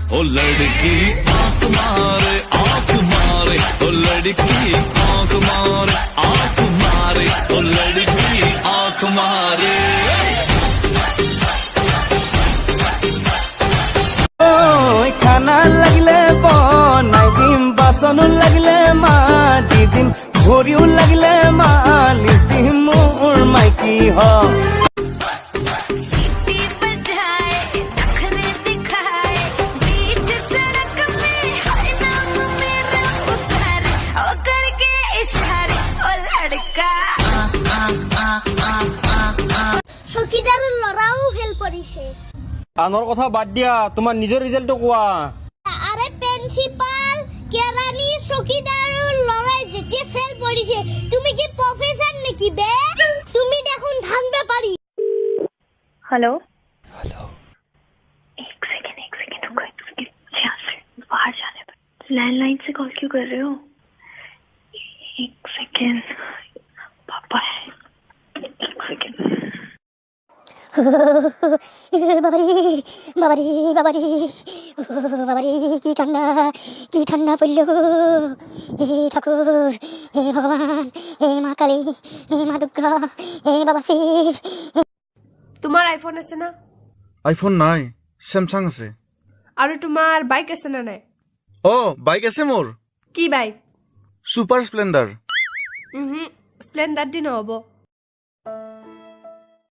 ओ लड़की आंख मारे ओ लड़की आंख मारे ओ लड़की आंख मारे खाना लगले बनाई दिम बासन लगले माजी दिम घोरियो लगले मालिश दिम मोर माइकी हो চকীদাৰৰ লৰাও ফেল কৰিছে আনৰ কথা বাদ দিয়া তোমাৰ নিজৰ ৰিজাল্টটো কোৱা আৰে প্ৰিন্সিপাল কেৰানী চকীদাৰৰ লৰাই যেতিয়া ফেল কৰিছে তুমি কি প্ৰফেসর নেকি বে তুমি দেখোন ধান বেপাৰী हेलो हेलो एक सेकंड रुको एक सेकंड बाहर जाने पर लैंडलाइन से कॉल क्यों कर रहे हो एक सेकंड पापा है एक सेकंड বাবারে কি ঠান্ডা পড়ল হে ঠাকুর হে ভগবান হে মা কালী হে মা দুর্গা হে বাবা শিব তোমাৰ আইফোন আছে না আইফোন নাই স্যামসাং আছে আৰু তোমাৰ বাইক আছে না নাই ও বাইক আছে মোৰ কি বাইক সুপার স্প্লেন্ডার স্প্লেন্ডাৰ দি নহব